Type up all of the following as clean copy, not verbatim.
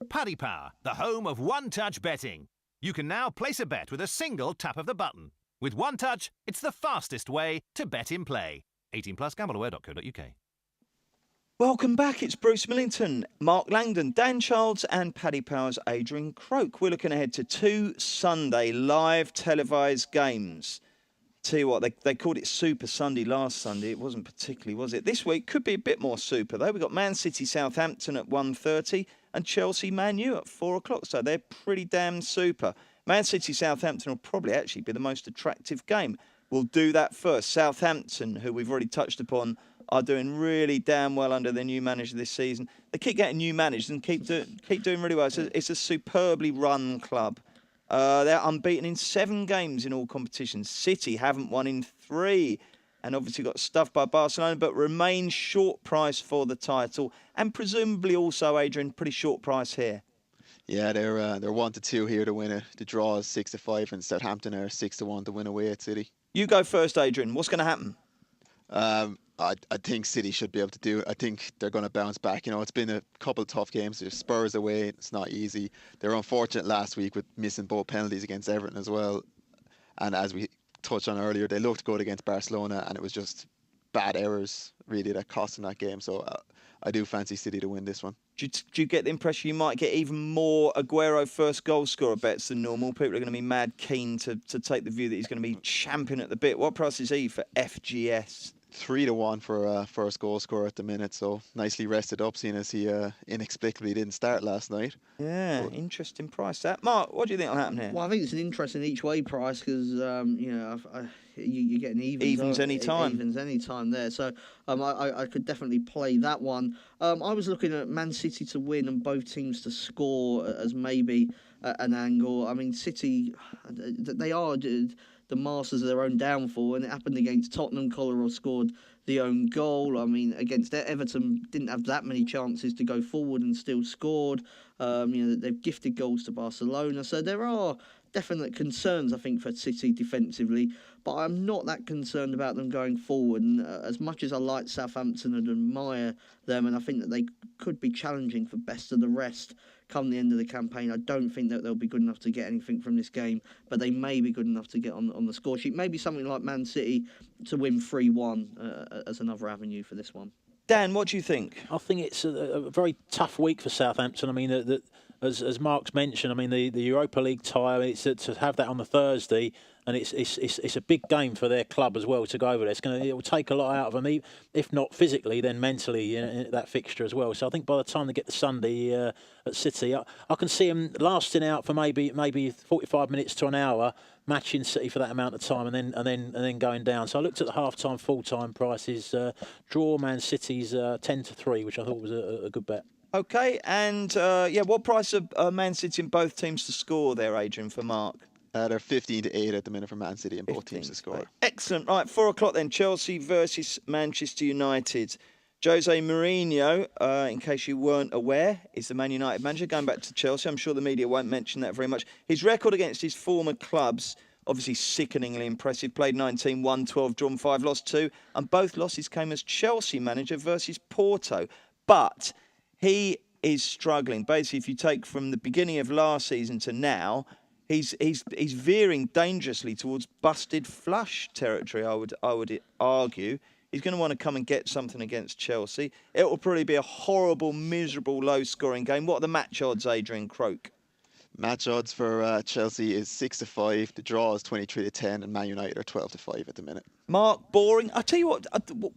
Paddy Power, the home of one-touch betting. You can now place a bet with a single tap of the button. With One Touch, it's the fastest way to bet in play. 18 plus, gambleaware.co.uk. Welcome back. It's Bruce Millington, Mark Langdon, Dan Childs and Paddy Power's Adrian Croak. We're looking ahead to 2 Sunday live televised games. Tell you what, they called it Super Sunday last Sunday. It wasn't particularly, was it? This week could be a bit more super, though. We've got Man City Southampton at 1:30 and Chelsea Man U at 4 o'clock. So they're pretty damn super. Man City Southampton will probably actually be the most attractive game. We'll do that first. Southampton, who we've already touched upon, are doing really damn well under their new manager this season. They keep getting new managers and keep doing really well. It's a superbly run club. They're unbeaten in 7 games in all competitions. City haven't won in 3 and obviously got stuffed by Barcelona, but remain short price for the title and presumably also, Adrian, pretty short price here. Yeah, they're 1-2 here to win it. The draw is 6-5 and Southampton are 6-1 to win away at City. You go first, Adrian. What's going to happen? I think City should be able to do it. I think they're going to bounce back. You know, it's been a couple of tough games. There's Spurs away. It's not easy. They were unfortunate last week with missing both penalties against Everton as well. And as we touched on earlier, they looked good against Barcelona, and it was just bad errors, really, that cost them that game. So I do fancy City to win this one. Do you get the impression you might get even more Aguero first goal scorer bets than normal? People are going to be mad keen to take the view that he's going to be champion at the bit. What price is he for FGS? 3-1 for a first goal scorer at the minute, so nicely rested up, seeing as he inexplicably didn't start last night. Yeah, interesting price that. Mark, what do you think will happen here? Well, I think it's an interesting each way price because you're getting evens any time. Evens any time there, so I could definitely play that one. I was looking at Man City to win and both teams to score as maybe an angle. I mean, City, they are the masters of their own downfall, and it happened against Tottenham. Kolarov scored the own goal. I mean, against Everton, didn't have that many chances to go forward and still scored. They've gifted goals to Barcelona, so there are definite concerns, I think, for City defensively, but I'm not that concerned about them going forward. And as much as I like Southampton and admire them, and I think that they could be challenging for best of the rest come the end of the campaign, I don't think that they'll be good enough to get anything from this game, but they may be good enough to get on the score sheet. Maybe something like Man City to win 3-1 as another avenue for this one. Dan, what do you think? I think it's a very tough week for Southampton. I mean, as Mark's mentioned, I mean the Europa League tie. It's to have that on the Thursday, and it's a big game for their club as well to go over there. It will take a lot out of them, if not physically, then mentally in that fixture as well. So I think by the time they get to Sunday at City, I can see them lasting out for maybe 45 minutes to an hour, matching City for that amount of time, and then going down. So I looked at the half-time, full-time prices. Draw Man City's 10-3, which I thought was a good bet. Okay, and what price are Man City and both teams to score there, Adrian, for Mark? They're 15-8 at the minute for Man City and both teams to score. Excellent. Right, 4 o'clock then. Chelsea versus Manchester United. Jose Mourinho, in case you weren't aware, is the Man United manager. Going back to Chelsea, I'm sure the media won't mention that very much. His record against his former clubs, obviously sickeningly impressive. Played 19, won 12, drawn 5, lost 2. And both losses came as Chelsea manager versus Porto. But he is struggling. Basically, if you take from the beginning of last season to now, he's veering dangerously towards busted flush territory, I would argue. He's going to want to come and get something against Chelsea. It will probably be a horrible, miserable, low-scoring game. What are the match odds, Adrian Croak? Match odds for Chelsea is 6-5. The draw is 23-10, and Man United are 12-5 at the minute. Mark, boring. I'll tell you what.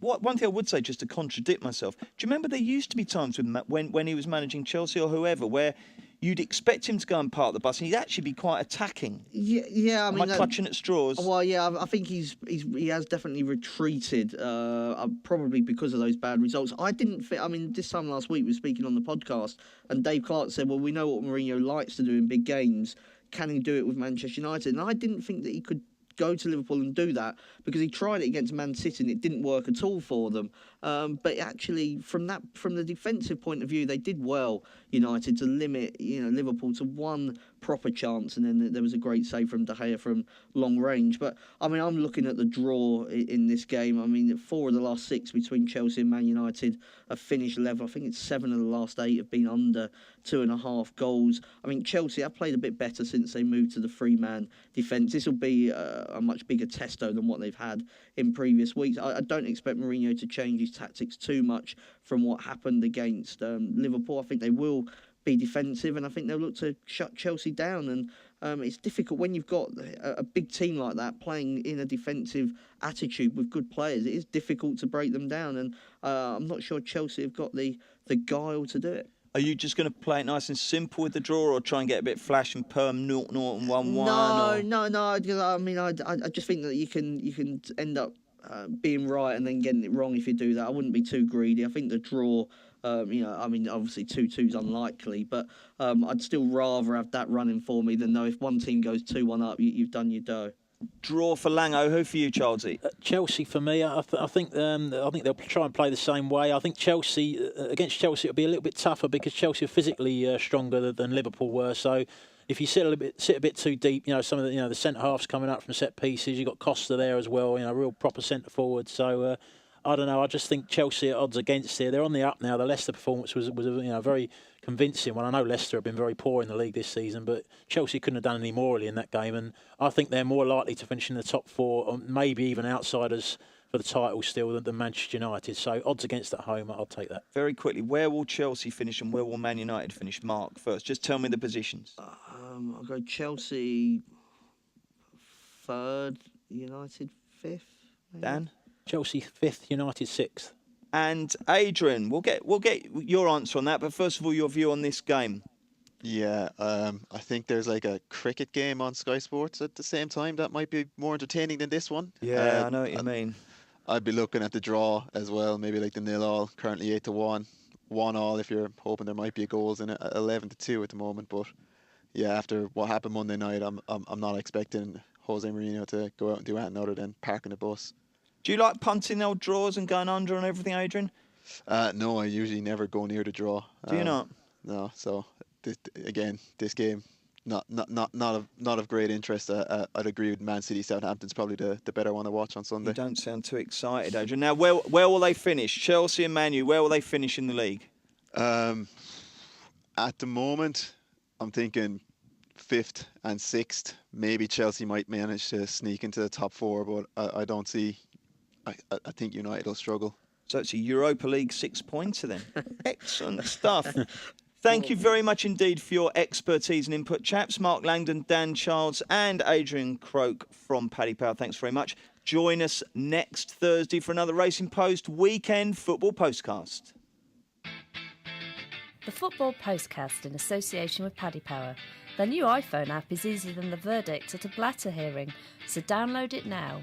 One thing I would say, just to contradict myself. Do you remember there used to be times when he was managing Chelsea or whoever, where you'd expect him to go and park the bus, and he'd actually be quite attacking. Yeah. Am I clutching at straws? Well, yeah. I think he has definitely retreated, probably because of those bad results. I didn't think. I mean, this time last week we were speaking on the podcast, and Dave Clark said, "Well, we know what Mourinho likes to do in big games. Can he do it with Manchester United?" And I didn't think that he could go to Liverpool and do that, because he tried it against Man City and it didn't work at all for them. But actually, from the defensive point of view, they did well, United, to limit Liverpool to one proper chance, and then there was a great save from De Gea from long range. But I mean, I'm looking at the draw in this game. I mean, 4 of the last 6 between Chelsea and Man United have finished level. I think it's 7 of the last 8 have been under 2.5 goals. I mean, Chelsea have played a bit better since they moved to the 3-man defence. This will be a much bigger testo than what they've had in previous weeks. I don't expect Mourinho to change his tactics too much from what happened against Liverpool. I think they will be defensive, and I think they'll look to shut Chelsea down. And it's difficult when you've got a big team like that playing in a defensive attitude with good players. It is difficult to break them down, and I'm not sure Chelsea have got the guile to do it. Are you just going to play it nice and simple with the draw, or try and get a bit flash and perm 0-0 and 1-1? No. I mean, I just think that you can end up being right and then getting it wrong if you do that. I wouldn't be too greedy. I think the draw, I mean, obviously 2-2 is unlikely, but I'd still rather have that running for me than know if one team goes 2-1 up, you've done your dough. Draw for Lango. Who for you, Charlesy? Chelsea for me. I think they'll try and play the same way. I think Chelsea against Chelsea it'll be a little bit tougher because Chelsea are physically stronger than Liverpool were. So if you sit a bit too deep, some of the centre halves coming up from set pieces. You've got Costa there as well. Real proper centre forward. So I don't know. I just think Chelsea are odds against here. They're on the up now. The Leicester performance was a very convincing one. I know Leicester have been very poor in the league this season, but Chelsea couldn't have done any more really in that game, and I think they're more likely to finish in the top 4, or maybe even outsiders for the title still than Manchester United. So odds against at home, I'll take that. Very quickly, where will Chelsea finish and where will Man United finish? Mark, first. Just tell me the positions. I'll go Chelsea 3rd, United 5th. Maybe. Dan? Chelsea 5th, United 6th. And Adrian, we'll get your answer on that, but first of all, your view on this game. Yeah, I think there's like a cricket game on Sky Sports at the same time that might be more entertaining than this one. Yeah, I know what you mean. I'd be looking at the draw as well, maybe like the 0-0, currently 8-1, 1-1 if you're hoping there might be goals in it, 11-2 at the moment. But yeah, after what happened Monday night, I'm not expecting Jose Mourinho to go out and do anything other than parking the bus. Do you like punting old draws and going under and everything, Adrian? No, I usually never go near the draw. Do you not? No. So this game, not of great interest. I'd agree with Man City. Southampton's probably the better one to watch on Sunday. You don't sound too excited, Adrian. Now, where will they finish? Chelsea and Man U, where will they finish in the league? At the moment, I'm thinking 5th and 6th. Maybe Chelsea might manage to sneak into the top 4, but I don't see. I think United will struggle. So it's a Europa League 6-pointer then. Excellent stuff. Thank you very much indeed for your expertise and input, chaps. Mark Langdon, Dan Childs and Adrian Croak from Paddy Power. Thanks very much. Join us next Thursday for another Racing Post Weekend Football Postcast. The Football Postcast in association with Paddy Power. Their new iPhone app is easier than the verdict at a Blatter hearing, so download it now.